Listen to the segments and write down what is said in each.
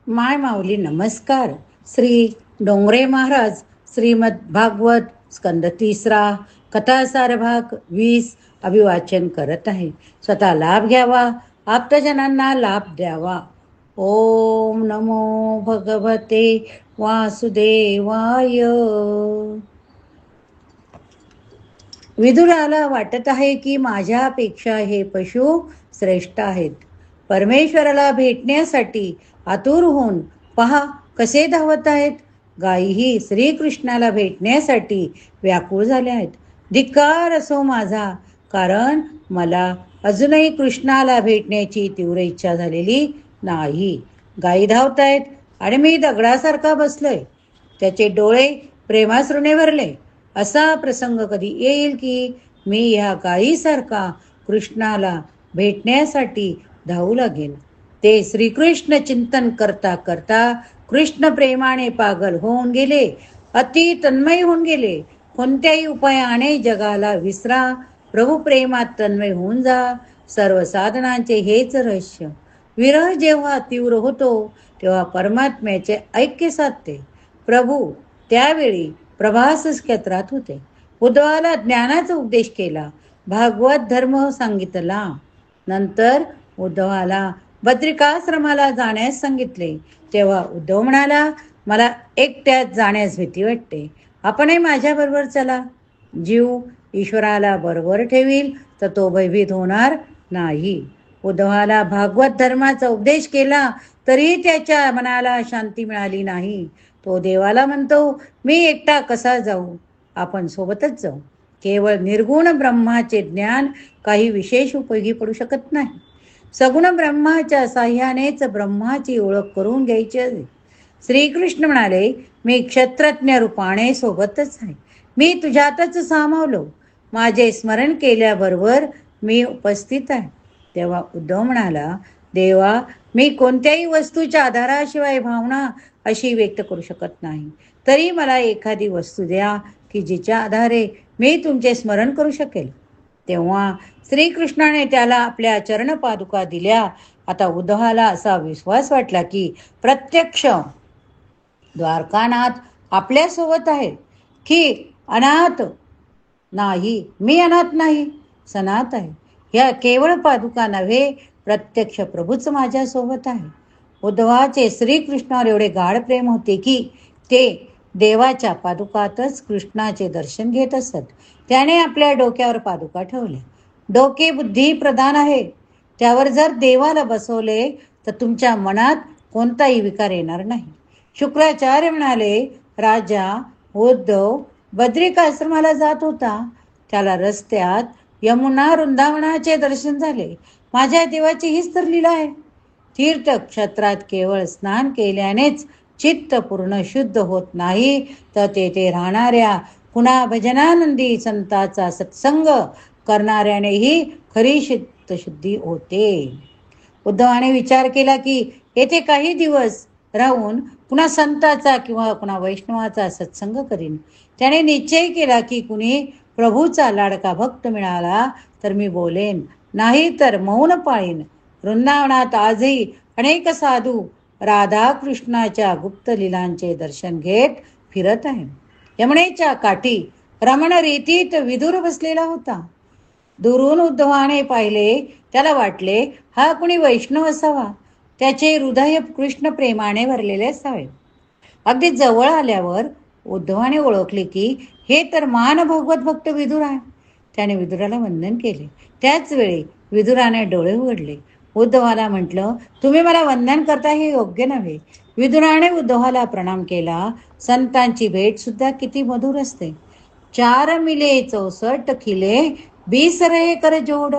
माय माऊली नमस्कार. श्री डोंगरे महाराज श्रीमद भागवत स्कंद 3 कथासार भाग 20 अभिवाचन करत आहे. स्वतः लाभ घ्यावा, आप्तजनांना लाभ द्यावा. ओम नमो भगवते वासुदेवाय. विदुराला वाटत आहे की माझ्यापेक्षा हे पशु श्रेष्ठ आहेत. परमेश्वराला भेटण्यासाठी आतुर होऊन पहा कसे धावत आहेत. गायीही श्रीकृष्णाला भेटण्यासाठी व्याकुळ झाल्या आहेत. धिक्कार असो माझा, कारण मला अजूनही कृष्णाला भेटण्याची तीव्र इच्छा झालेली नाही. गायी धावतायत आणि मी दगडासारखा बसलोय. त्याचे डोळे प्रेमाश्रूने भरले. असा प्रसंग कधी येईल की मी ह्या गायीसारखा कृष्णाला भेटण्यासाठी धावू लागेन. ते श्रीकृष्ण चिंतन करता करता कृष्ण प्रेमाने पागल होऊन गेले, अति तन्मय होऊन गेले. कोणत्याही उपायाने जगाला विसरा, प्रभू प्रेमात तन्मय होऊन जा. सर्व साधनांचे हेच रहस्य. विरह जेव्हा तीव्र होतो तेव्हा परमात्म्याचे ऐक्य साधते. प्रभू त्यावेळी प्रभास क्षेत्रात होते. उद्धवाला ज्ञानाचा उपदेश केला, भागवत धर्म सांगितला. नंतर उद्धवाला बद्रिकाश्रमाला जाण्यास सांगितले. तेव्हा उद्धव म्हणाला, मला एकट्यात जाण्यास भीती वाटते, आपणही माझ्याबरोबर चला. जीव ईश्वराला बरोबर ठेवील तर तो भयभीत होणार नाही. उद्धवाला भागवत धर्माचा उपदेश केला तरी त्याच्या मनाला शांती मिळाली नाही. तो देवाला म्हणतो, मी एकटा कसा जाऊ, आपण सोबतच जाऊ. केवळ निर्गुण ब्रह्माचे ज्ञान काही विशेष उपयोगी पडू शकत नाही. सगुण ब्रह्माच्या साह्यानेच ब्रह्माची ओळख करून घ्यायची आहे. श्रीकृष्ण म्हणाले, मी क्षत्रज्ञ रूपाने सोबतच आहे, मी तुझ्यातच सामावलो. माझे स्मरण केल्याबरोबर मी उपस्थित आहे. तेव्हा उद्धव म्हणाला, देवा मी कोणत्याही वस्तूच्या आधाराशिवाय भावना अशी व्यक्त करू शकत नाही. तरी मला एखादी वस्तू द्या की जिच्या आधारे मी तुमचे स्मरण करू शकेल. तेव्हा श्रीकृष्णाने त्याला आपल्या चरणपादुका दिल्या. आता उद्धवाला असा विश्वास वाटला की प्रत्यक्ष द्वारकानाथ आपल्यासोबत आहे, की अनाथ नाही, मी अनाथ नाही, सनाथ आहे. ह्या केवळ पादुका नव्हे, प्रत्यक्ष प्रभूच माझ्यासोबत आहे. उद्धवाचे श्रीकृष्णावर एवढे गाढ प्रेम होते की ते देवाच्या पादुकातच कृष्णाचे दर्शन घेत असत. त्याने आपल्या डोक्यावर पादुका ठेवल्या. डोके बुद्धी प्रधान आहे, त्यावर जर देवाला बसवले तर तुमच्या मनात कोणताही विकार येणार नाही. शुक्राचार्य म्हणाले, राजा उद्धव बद्रिकाश्रमाला जात होता. त्याला रस्त्यात यमुना वृंदावनाचे दर्शन झाले. माझ्या देवाची हीच तर लीला आहे. तीर्थक्षेत्रात केवळ स्नान केल्यानेच चित्त पूर्ण शुद्ध होत नाही, तर तेथे राहणाऱ्या पुन्हा भजनानंदी संताचा सत्संग करणाऱ्यानेही खरी चित्तशुद्धी होते. उद्धवाने विचार केला की येथे काही दिवस राहून पुन्हा संताचा किंवा पुन्हा वैष्णवाचा सत्संग करीन. त्याने निश्चय केला की कुणी प्रभूचा लाडका भक्त मिळाला तर मी बोलेन, नाही तर मौन पाळीन. वृंदावनात आजही अनेक साधू राधाकृष्णाच्या गुप्त लीलांचे दर्शन घेत फिरत आहे. यमुनेच्या काठी रमण रीतीत विदुर बसलेला होता. दुरून उद्धवाने पाहिले. त्याला वाटले हा कुणी वैष्णव असावा, त्याचे हृदय कृष्ण प्रेमाने भरलेले असावे. अगदी जवळ आल्यावर उद्धवाने ओळखले की हे तर मान भगवत भक्त विदुर आहे. त्याने विदुराला वंदन केले. त्याच वेळी विदुराने डोळे उघडले. उद्धवाला म्हटलं, तुम्ही मला वंदन करता हे योग्य नव्हे. विदुराने उद्धवाला प्रणाम केला. संतांची भेट सुद्धा किती मधुर असते. 4 मिले 64 खिले 20 रहे कर जोड,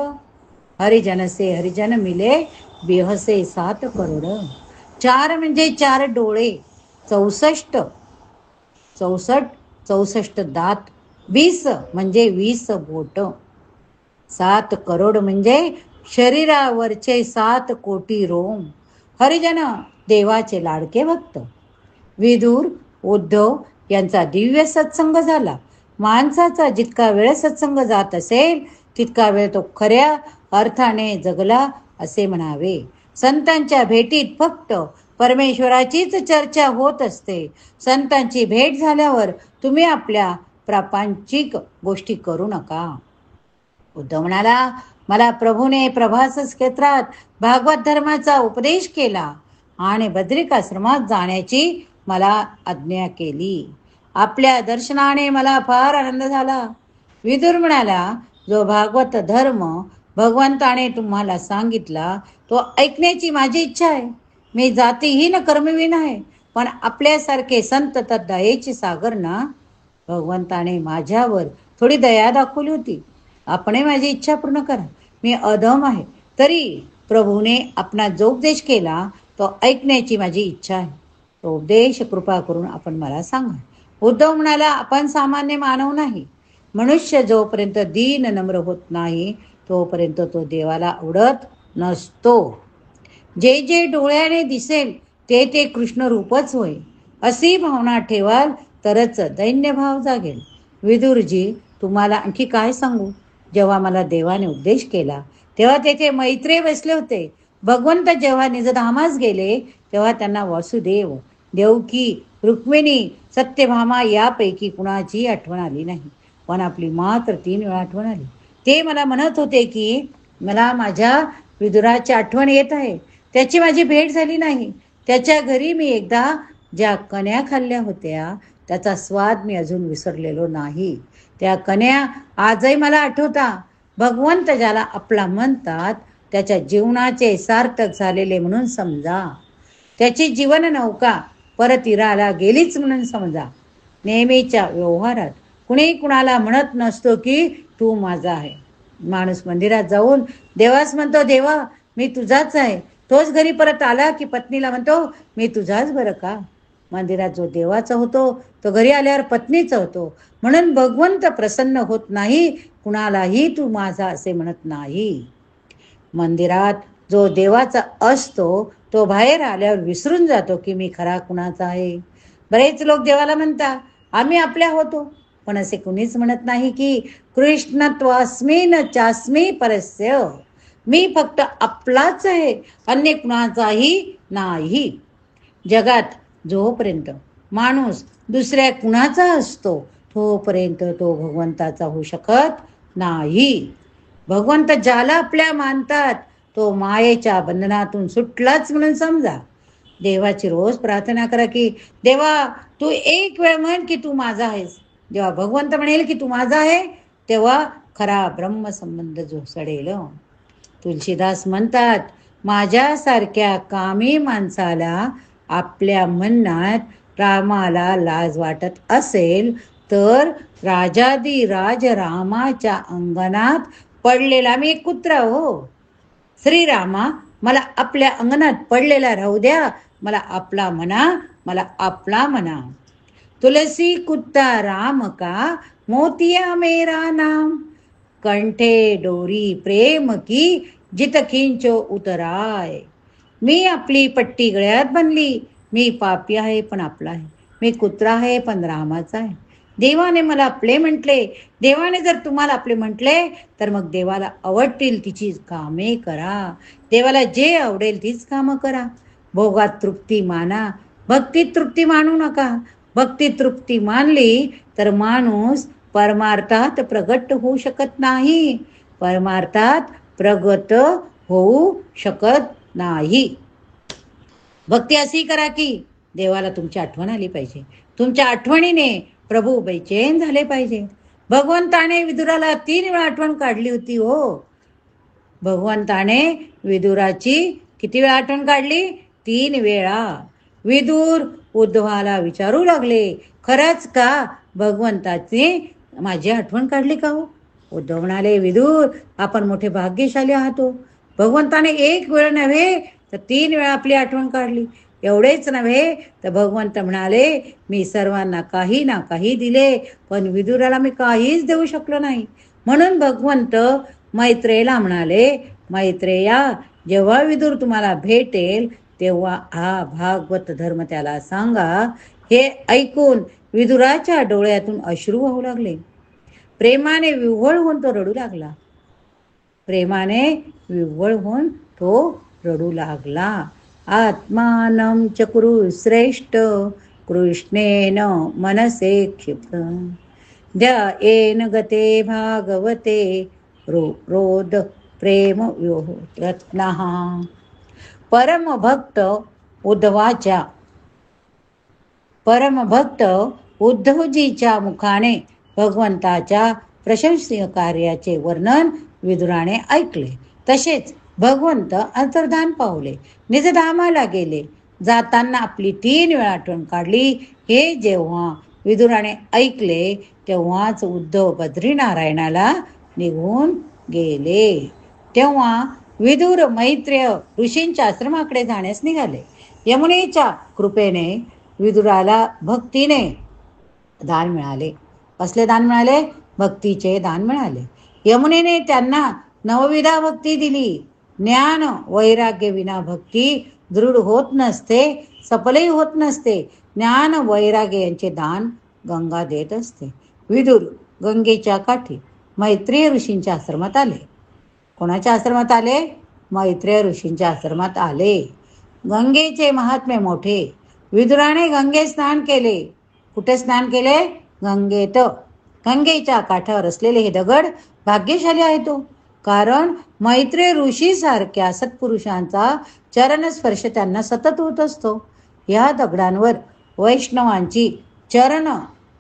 हरिजन से हरिजन मिले बिहसे 7 करोड. 4 म्हणजे 4 डोळे, 64 दात, 20 म्हणजे 20 बोट, 7 करोड म्हणजे शरीरावरचे 7 कोटी रोम. हरिजन देवाचे लाडके भक्त. विदुर उद्धव यांचा दिव्य सत्संग झाला. माणसाचा जितका वेळ सत्संग जात असेल तितका वेळ तो खऱ्या अर्थाने जगला असे म्हणावे. संतांच्या भेटीत फक्त परमेश्वराचीच चर्चा होत असते. संतांची भेट झाल्यावर तुम्ही आपल्या प्रापंचिक गोष्टी करू नका. उद्धव म्हणाला, मला प्रभूने प्रभास क्षेत्रात भागवत धर्माचा उपदेश केला आणि बद्रिकाश्रमात जाण्याची मला आज्ञा केली. आपल्या दर्शनाने मला फार आनंद झाला. विदुर म्हणाला, जो भागवत धर्म भगवंताने तुम्हाला सांगितला तो ऐकण्याची माझी इच्छा आहे. मी जातीहीन कर्मवीन आहे, पण आपल्यासारखे संत तर दयेचे सागर ना. भगवंताने माझ्यावर थोडी दया दाखवली होती. आपण माझी इच्छा पूर्ण करा. मी अधम आहे, तरी प्रभूने आपणा जो उपदेश केला तो ऐकण्याची माझी इच्छा आहे. तो उपदेश कृपा करून आपण मला सांगा. उद्धव म्हणाला, आपण सामान्य मानव नाही. मनुष्य जोपर्यंत दीन नम्र होत नाही तोपर्यंत तो देवाला आवडत नसतो. जे जे डोळ्याने दिसेल ते ते कृष्ण रूपच होय, अशी भावना ठेवाल तरच दैन्यभाव जागेल. विदुरजी, तुम्हाला आणखी काय सांगू. जेव्हा मला देवाने उपदेश केला तेव्हा तेथे मैत्रेय बसले होते. भगवंत जेव्हा निजधामास गेले तेव्हा त्यांना वासुदेव, देवकी, रुक्मिणी, सत्यभामा यापैकी कुणाची आठवण आली नाही, पण आपली मात्र 3 वेळा आठवण आली. ते मला म्हणत होते की मला माझ्या विदुराची आठवण येत आहे. त्याची माझी भेट झाली नाही. त्याच्या घरी मी एकदा ज्या कण्या खाल्ल्या होत्या त्याचा स्वाद मी अजून विसरलेलो नाही. त्या कण्या आजही मला आठवता. भगवंत ज्याला आपला म्हणतात त्याच्या जीवनाचे सार्थक झालेले म्हणून समजा. त्याची जीवन नौका परतीराला गेलीच म्हणून समजा. नेहमीच्या व्यवहारात कुणी कुणाला म्हणत नसतो की तू माझा आहे. माणूस मंदिरात जाऊन देवास म्हणतो, देवा मी तुझाच आहे. तोच घरी परत आला की पत्नीला म्हणतो, मी तुझाच बरं का. मंदिरात जो देवाचा होतो तो घरी आल्यावर पत्नीचा होतो. म्हणून भगवंत प्रसन्न होत नाही कुणालाही तू माझा असे म्हणत नाही. मंदिरात जो देवाचा असतो तो बाहेर आल्यावर विसरून जातो की मी खरा कुणाचा आहे. बरेच लोक देवाला म्हणतात आम्ही आपल्या होतो, पण असे कुणीच म्हणत नाही की कृष्णत्वास्मी न चास्मी परस्य, मी फक्त आपलाच आहे, अन्य कुणाचाही नाही. जगात जोपर्यंत माणूस दुसऱ्या कुणाचा असतो तोपर्यंत तो भगवंताचा होऊ शकत नाही. भगवंत ज्याला आपल्या मानतात तो मायेच्या बंधनातून सुटलाच म्हणून समजा. देवाची रोज प्रार्थना करा की देवा तू एक वेळ म्हण की तू माझा आहेस. जेव्हा भगवंत म्हणेल की तू माझा आहे तेव्हा खरा ब्रह्मसंबंध जोसडेल. तुलसीदास म्हणतात, माझ्यासारख्या कामी माणसाला आपल्या म्हणण्यात रामाला लाज वाटत असेल तर राजादी राज रामाच्या अंगणात पडलेला मी एक कुत्रा हो. श्रीरामा, मला आपल्या अंगणात पडलेला राहू द्या. मला आपला म्हणा, मला आपला म्हणा. तुलसी कुत्ता राम का मोतिया मेरा नाम, कंठे डोरी प्रेम की जित खिंचो उतराय. मी आपली पट्टी गळ्यात बनली. मी पापी आहे पण आपला आहे. मी कुत्रा आहे पण रामाचा आहे. देवाने मला आपले म्हटले. देवाने जर तुम्हाला आपले म्हटले तर मग देवाला आवडतील तिची कामे करा. देवाला जे आवडेल तीच कामं करा. भोगात तृप्ती माना, भक्तीत तृप्ती मानू नका. भक्ती तृप्ती मानली तर माणूस परमार्थात प्रगट होऊ शकत नाही. परमार्थात प्रगत होऊ शकत नाही. भक्ती अशी करा की देवाला तुमची आठवण आली पाहिजे. तुमच्या आठवणीने प्रभू बेचैन झाले पाहिजे. भगवंताने विदुराला 3 वेळा आठवण काढली होती हो. भगवंताने विदुराची किती वेळा आठवण काढली? 3 वेळा. विदुर उद्धवाला विचारू लागले, खरंच का भगवंताची माझी आठवण काढली का हो? उद्धव म्हणाले, विदुर आपण मोठे भाग्यशाली आहात हो. भगवंताने 1 वेळ नव्हे तर 3 वेळा आपली आठवण काढली. एवढेच नव्हे तर भगवंत म्हणाले, मी सर्वांना काही ना काही दिले पण विदुराला मी काहीच देऊ शकलो नाही. म्हणून भगवंत मैत्रेयला म्हणाले, मैत्रेया जेव्हा विदुर तुम्हाला भेटेल तेव्हा हा भागवत धर्म त्याला सांगा. हे ऐकून विदुराच्या डोळ्यातून अश्रू वाहू लागले. प्रेमाने विव्हळ होऊन तो रडू लागला. प्रेमाने विव्हळ होऊन तो रडू लागला. आत्मानं च कुरु श्रेष्ठ कृष्णेन मनसे क्षिप्त ध्यायेन गते भागवते रोद प्रेम रत्नः. परमभक्त उद्धवाच्या परमभक्त उद्धवजीच्या मुखाने भगवंताच्या प्रशंसनीय कार्याचे वर्णन विदुराने ऐकले. तसेच भगवंत अंतर्धान पावले, निजधामाला गेले. जाताना आपली 3 वेळा आठवण काढली. हे जेव्हा विदुराने ऐकले तेव्हाच उद्धव बद्रीनारायणाला निघून गेले. तेव्हा विदुर मैत्रेय ऋषींच्या आश्रमाकडे जाण्यास निघाले. यमुनेच्या कृपेने विदुराला भक्तीने दान मिळाले. कसले दान मिळाले? भक्तीचे दान मिळाले. यमुनेने त्यांना नवविधा भक्ती दिली. ज्ञान वैराग्य विना भक्ती दृढ होत नसते, सफलही होत नसते. ज्ञान वैराग्य यांचे दान गंगा देत असते. विदुर गंगेच्या काठी मैत्रेय ऋषींच्या आश्रमात आले. कोणाच्या आश्रमात आले? मैत्रेय ऋषींच्या आश्रमात आले. गंगेचे महात्म्य मोठे. विदुराने गंगेत स्नान केले. कुठे स्नान केले? गंगेत. गंगेच्या काठावर असलेले हे दगड भाग्यशाली आहे तो, कारण मैत्रेय ऋषी सारख्या सत्पुरुषांचा चरणस्पर्श त्यांना सतत होत असतो. या दगडांवर वैष्णवांची चरण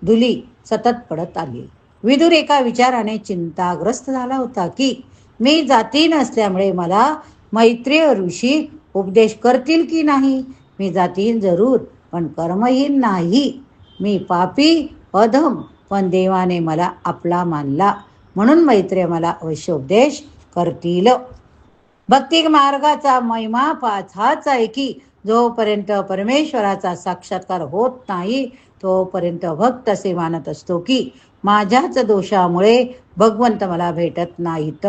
धुली सतत पडत आली. विदुर एका विचाराने चिंताग्रस्त झाला होता की मी जातीन असल्यामुळे मला मैत्रेय ऋषी उपदेश करतील की नाही. मी जातीन जरूर, पण कर्महीन नाही. मी पापी अधम, पण देवाने मला आपला मानला, म्हणून मैत्रेय मला अवश्य उपदेश करतील. भक्ती मार्गाचा महिमा 5 हाच आहे की जोपर्यंत परमेश्वराचा साक्षात्कार होत नाही तोपर्यंत भक्त असे मानत असतो की माझ्याच दोषामुळे भगवंत मला भेटत नाहीत.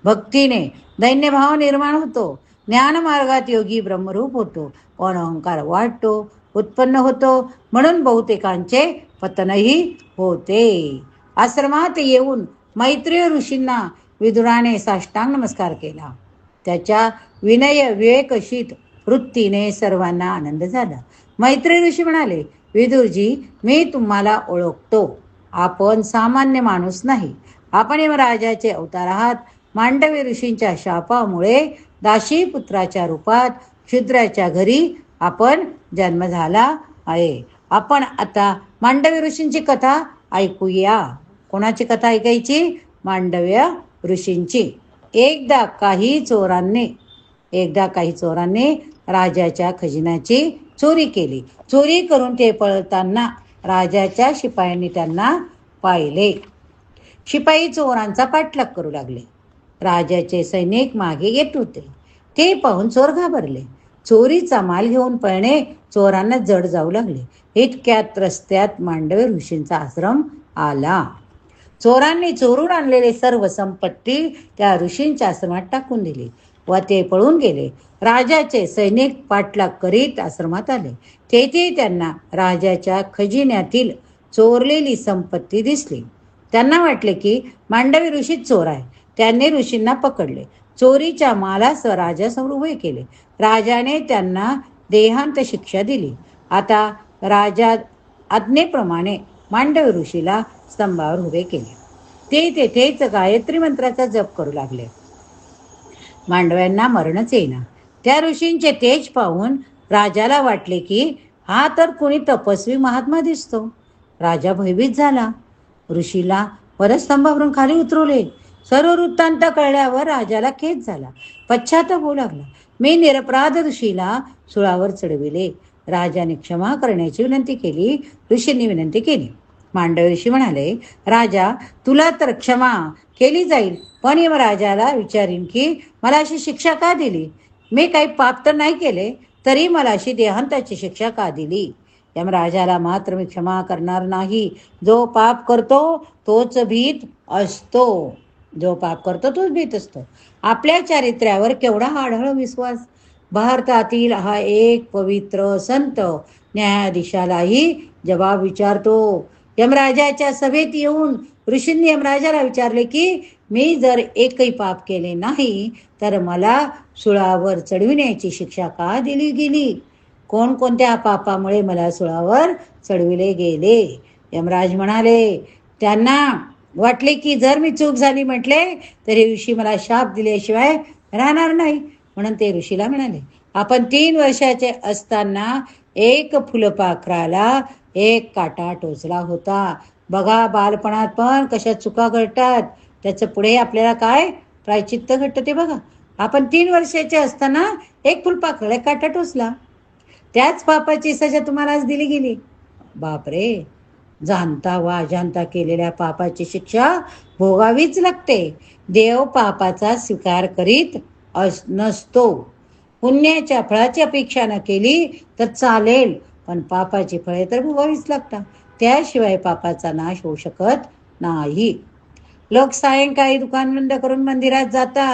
भक्तीने दैन्यभाव निर्माण होतो. ज्ञानमार्गात योगी ब्रह्मरूप होतो, पण अहंकार वाढतो, उत्पन्न होतो, म्हणून बहुतेकांचे पतनही होते. आश्रमात येऊन मैत्रेय ऋषींना विदुराने साष्टांग नमस्कार केला. त्याच्या विनय विवेकशीत वृत्तीने सर्वांना आनंद झाला. मैत्रेय ऋषी म्हणाले, विदुरजी, मी तुम्हाला ओळखतो. आपण सामान्य माणूस नाही. आपण यमराजाचे अवतार आहात. मांडवी ऋषींच्या शापामुळे दासी पुत्राच्या रूपात क्षुद्राच्या घरी आपण जन्म झाला आहे. आपण आता मांडवी ऋषींची कथा ऐकूया. कोणाची कथा ऐकायची? मांडव्य ऋषींची. एकदा काही चोरांनी राजाच्या खजिन्याची चोरी केली. चोरी करून ते पळताना राजाच्या शिपायांनी त्यांना पाहिले. शिपाई चोरांचा पाठलाग करू लागले. राजाचे सैनिक मागे येत होते. ते पाहून चोर घाबरले. चोरीचा माल घेऊन पळणे चोरांना जड जाऊ लागले. इतक्यात रस्त्यात मांडवी ऋषींचा आश्रम आला. चोरांनी चोरून आणलेले सर्व संपत्ती त्या ऋषींच्या आश्रमात टाकून दिली व ते पळून गेले. राजाचे सैनिक पाठलाग करीत आश्रमात आले. तेथे त्यांना राजाच्या खजिन्यातील चोरलेली संपत्ती दिसली. त्यांना वाटले की मांडवी ऋषीच चोर आहे. त्यांनी ऋषींना पकडले. चोरीच्या मालास राजासमोर उभे केले. राजाने त्यांना देहांत शिक्षा दिली. आता राजा आज्ञेप्रमाणे मांडवी ऋषीला स्तंभावर उभे केले. ते तेथेच गायत्री मंत्राचा जप करू लागले. मांडव्यांना मरणच येईना. त्या ऋषींचे तेज पाहून राजाला वाटले की हा तर कोणी तपस्वी महात्मा दिसतो. राजा भयभीत झाला. ऋषीला वरस्तंभावरून खाली उतरवले. सर्व वृत्तांत कळल्यावर राजाला खेद झाला. पश्चाताप होऊ लागला. मी निरपराध ऋषीला सुळावर चढविले. राजाने क्षमा करण्याची विनंती केली. ऋषींनी विनंती केली. मांडव ऋषी म्हणाले, राजा, तुला तर क्षमा केली जाईल, पण यमराजाला विचारीन की मला अशी शिक्षा का दिली. मी काही पाप तर नाही केले, तरी मला अशी देहांताची शिक्षा का दिली. यमराजाला मात्र मी क्षमा करणार नाही. जो पाप करतो तोच भीत असतो. आपल्या चारित्र्यावर केवढा आढळ विश्वास. भारतातील हा एक पवित्र संत न्यायाधीशालाही जबाब विचारतो. यमराजाच्या सभेत येऊन ऋषींनी यमराजाला विचारले की मी जर एकही पाप केले नाही तर मला सुळावर चढविण्याची शिक्षा का दिली गेली? कोणकोणत्या पापामुळे मला सुळावर चढविले गेले? यमराज म्हणाले, त्यांना वाटले की जर मी चूक झाली म्हटले तरी ऋषी मला शाप दिल्याशिवाय राहणार नाही. म्हणून ते ऋषीला म्हणाले, आपण 3 वर्षाचे असताना एक फुलपाखराला एक काटा टोचला होता. बघा, बालपणात पण कशा चुका घडतात, त्याचं पुढे आपल्याला काय प्रायचित्त घडतं ते बघा. आपण 3 वर्षाचे असताना एक फुलपाखराला काटा टोचला, त्याच पापाची सजा तुम्हाला आज दिली गेली. बापरे, जाणता वा अजाणता केलेल्या पापाची शिक्षा भोगावीच लागते. देव पापाचा स्वीकार करीत नसतो. पुण्याच्या फळाची अपेक्षा न केली तर चालेल, पण पापाची फळे तर भोगावीच लागतात. त्याशिवाय पापाचा नाश होऊ शकत नाही. लोक सायंकाळी दुकान बंद करून मंदिरात जाता,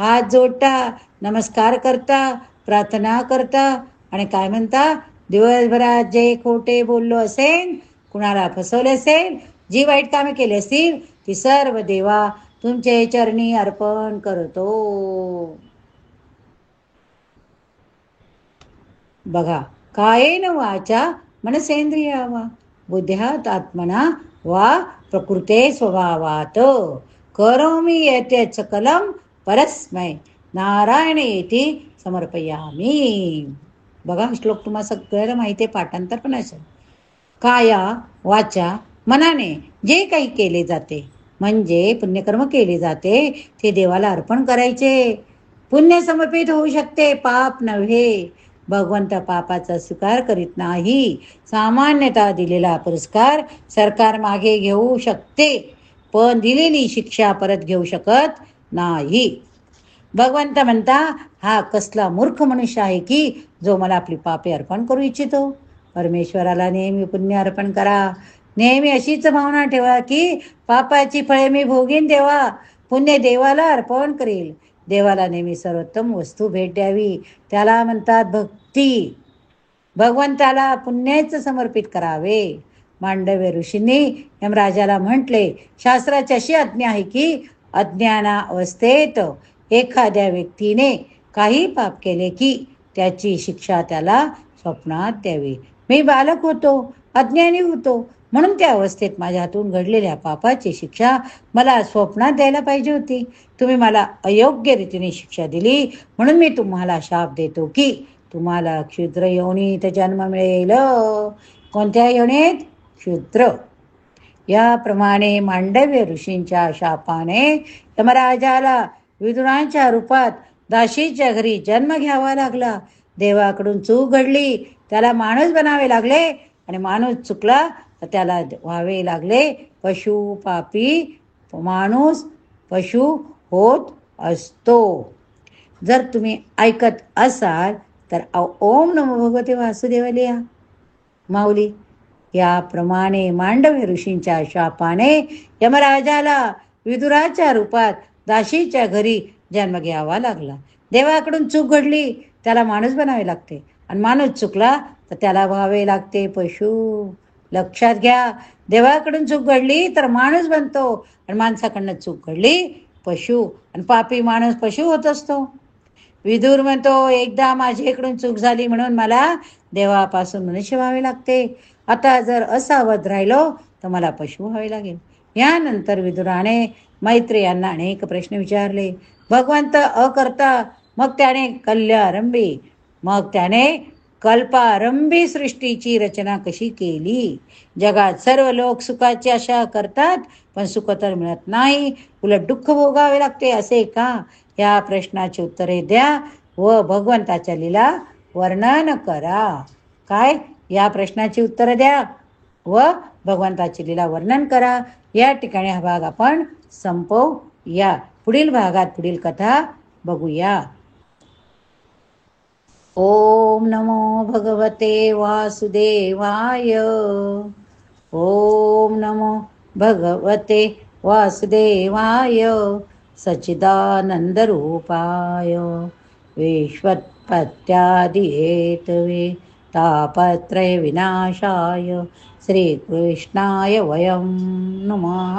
हात जोडता, नमस्कार करता, प्रार्थना करता आणि काय म्हणता, दिवसभरात जे खोटे बोललो असेल, कुणाला फसवले असेल, जी वाईट कामे केली असतील ती सर्व देवा तुमचे चरणी अर्पण करतो. बघा, कायेन वाचा मनसेंद्रिया वा बुद्ध्यात आत्मना वा प्रकृते स्वभावात करोमि यत् सकलं परस्मै नारायणेति समर्पयामी. बघा, श्लोक तुम्हाला सगळ्याला माहिती आहे, पाठांतर पण असेल. काया वाचा मनाने जे काही केले जाते म्हणजे पुण्यकर्म केले जाते ते देवाला अर्पण करायचे. पुण्य समर्पित होऊ शकते, पाप नव्हे. भगवंत पापाचा स्वीकार करीत नाही. सामान्यतः दिलेला पुरस्कार सरकार मागे घेऊ शकते, पण दिलेली शिक्षा परत घेऊ शकत नाही. भगवंत म्हणता, हा कसला मूर्ख मनुष्य आहे की जो मला आपली पापे अर्पण करू इच्छितो. परमेश्वराला नेहमी पुण्य अर्पण करा. नेहमी अशीच भावना ठेवा की पापाची फळे मी भोगीन देवा, पुण्य देवाला अर्पण करेल. देवाला नेहमी सर्वोत्तम वस्तू भेट द्यावी, त्याला म्हणतात भक्ती. भगवंताला पुण्याच समर्पित करावे. मांडव्य ऋषींनी यमराजाला म्हटले, शास्त्राची अशी आज्ञा आहे की अज्ञाना अवस्थेत एखाद्या व्यक्तीने काही पाप केले की त्याची शिक्षा त्याला स्वप्नात द्यावी. मी बालक होतो, अज्ञानी होतो, म्हणून त्या अवस्थेत माझ्या हातून घडलेल्या पापाची शिक्षा मला स्वप्नात द्यायला पाहिजे होती. तुम्ही मला अयोग्य रीतीने शिक्षा दिली, म्हणून मी तुम्हाला शाप देतो की तुम्हाला क्षुद्र योनीत जन्म मिळेल. कोणत्या योनीत? क्षुद्र. याप्रमाणे मांडव्य ऋषींच्या शापाने यमराजाला विदुरांच्या रूपात दासीच्या घरी जन्म घ्यावा लागला. देवाकडून चूक घडली, त्याला माणूस बनावे लागले, आणि माणूस चुकला तर त्याला व्हावे लागले पशु. पापी माणूस पशु होत असतो. जर तुम्ही ऐकत असाल तर ओम नमो भगवते वासुदेवाय लिहा माऊली. याप्रमाणे मांडव्य ऋषींच्या शापाने यमराजाला विदुराच्या रूपात दासीच्या घरी जन्म घ्यावा लागला. देवाकडून चूक घडली, त्याला माणूस बनावे लागते, आणि माणूस चुकला तर त्याला व्हावे लागते पशु. लक्षात घ्या, देवाकडून चूक घडली तर माणूस बनतो, आणि माणसाकडनं चूक घडली पशु, आणि पापी माणूस पशु होत असतो. विदुर म्हणतो, एकदा माझ्याकडून चूक झाली म्हणून मला देवापासून मनुष्य व्हावे लागते. आता जर असावध राहिलो तर मला पशु व्हावे लागेल. यानंतर विदुराने मैत्रेयांना अनेक प्रश्न विचारले. भगवंत अकर्ता, मग त्याने कल्यारंभी, मग त्याने कल्पारंभी सृष्टीची रचना कशी केली? जगात सर्व लोक सुखाची आशा करतात, पण सुख तर मिळत नाही, उलट दुःख भोगावे लागते, असे का? या प्रश्नाची उत्तरे द्या व भगवंताच्या लीला वर्णन करा. काय? या प्रश्नाची उत्तरं द्या व भगवंताची लीला वर्णन करा. या ठिकाणी हा भाग आपण संपवूया. पुढील भागात पुढील कथा बघूया. ओम नमो भगवते वासुदेवाय. ओम नमो भगवते वासुदेवाय. सच्चिदानंद रूपाय विश्वोत्पत्त्यादि हेतवे तापत्रय विनाशाय श्रीकृष्णाय वयं नमः.